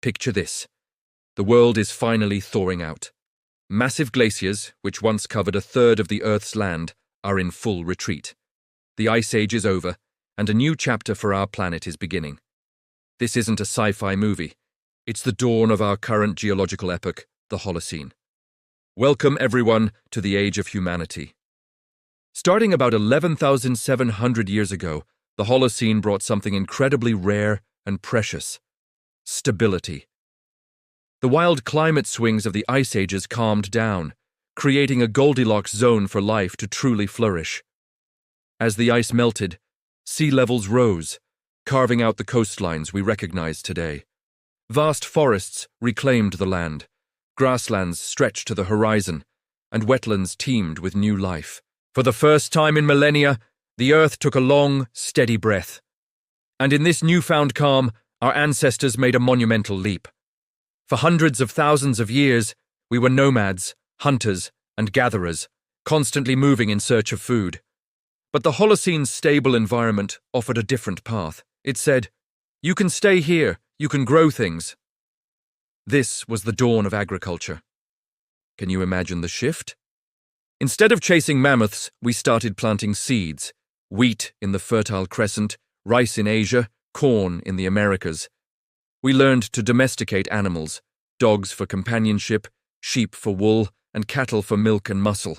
Picture this. The world is finally thawing out. Massive glaciers, which once covered a third of the Earth's land, are in full retreat. The Ice Age is over, and a new chapter for our planet is beginning. This isn't a sci-fi movie. It's the dawn of our current geological epoch, the Holocene. Welcome, everyone, to the age of humanity. Starting about 11,700 years ago, the Holocene brought something incredibly rare and precious: stability. The wild climate swings of the ice ages calmed down, creating a Goldilocks zone for life to truly flourish. As the ice melted, sea levels rose, carving out the coastlines we recognize today. Vast forests reclaimed the land, grasslands stretched to the horizon, and wetlands teemed with new life. For the first time in millennia, the Earth took a long, steady breath. And in this newfound calm, our ancestors made a monumental leap. For hundreds of thousands of years, we were nomads, hunters, and gatherers, constantly moving in search of food. But the Holocene's stable environment offered a different path. It said, "You can stay here, you can grow things." This was the dawn of agriculture. Can you imagine the shift? Instead of chasing mammoths, we started planting seeds: wheat in the Fertile Crescent, rice in Asia, corn in the Americas. We learned to domesticate animals: dogs for companionship, sheep for wool, and cattle for milk and muscle.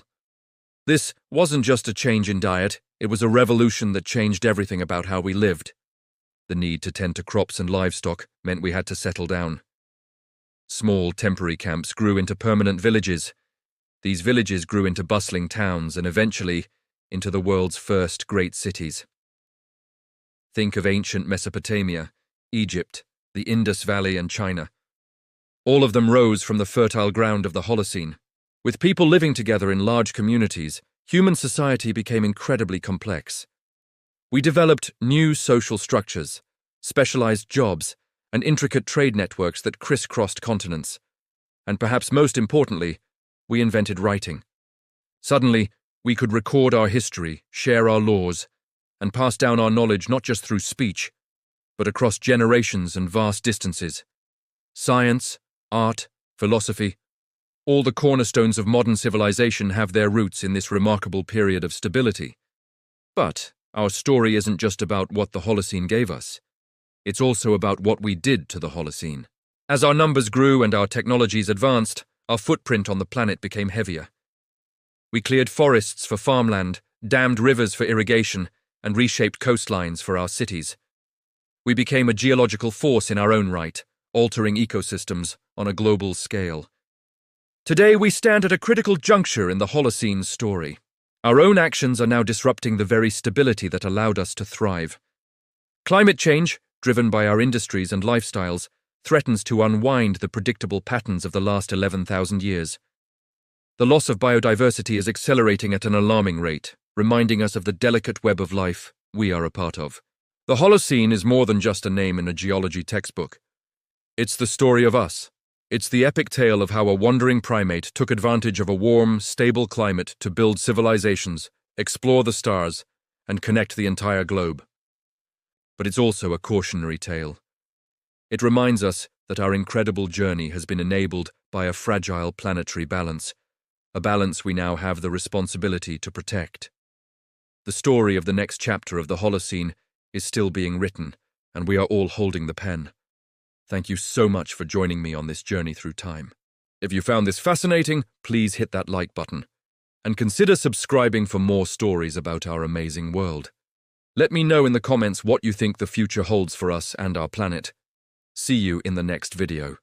This wasn't just a change in diet, it was a revolution that changed everything about how we lived. The need to tend to crops and livestock meant we had to settle down. Small temporary camps grew into permanent villages. These villages grew into bustling towns and eventually into the world's first great cities. Think of ancient Mesopotamia, Egypt, the Indus Valley, and China. All of them rose from the fertile ground of the Holocene. With people living together in large communities, human society became incredibly complex. We developed new social structures, specialized jobs, and intricate trade networks that crisscrossed continents. And perhaps most importantly, we invented writing. Suddenly, we could record our history, share our laws, and pass down our knowledge not just through speech, but across generations and vast distances. Science, art, philosophy, all the cornerstones of modern civilization have their roots in this remarkable period of stability. But our story isn't just about what the Holocene gave us. It's also about what we did to the Holocene. As our numbers grew and our technologies advanced, our footprint on the planet became heavier. We cleared forests for farmland, dammed rivers for irrigation, and reshaped coastlines for our cities. We became a geological force in our own right, altering ecosystems on a global scale. Today we stand at a critical juncture in the Holocene's story. Our own actions are now disrupting the very stability that allowed us to thrive. Climate change, driven by our industries and lifestyles, threatens to unwind the predictable patterns of the last 11,000 years. The loss of biodiversity is accelerating at an alarming rate, reminding us of the delicate web of life we are a part of. The Holocene is more than just a name in a geology textbook. It's the story of us. It's the epic tale of how a wandering primate took advantage of a warm, stable climate to build civilizations, explore the stars, and connect the entire globe. But it's also a cautionary tale. It reminds us that our incredible journey has been enabled by a fragile planetary balance, a balance we now have the responsibility to protect. The story of the next chapter of the Holocene is still being written, and we are all holding the pen. Thank you so much for joining me on this journey through time. If you found this fascinating, please hit that like button, and consider subscribing for more stories about our amazing world. Let me know in the comments what you think the future holds for us and our planet. See you in the next video.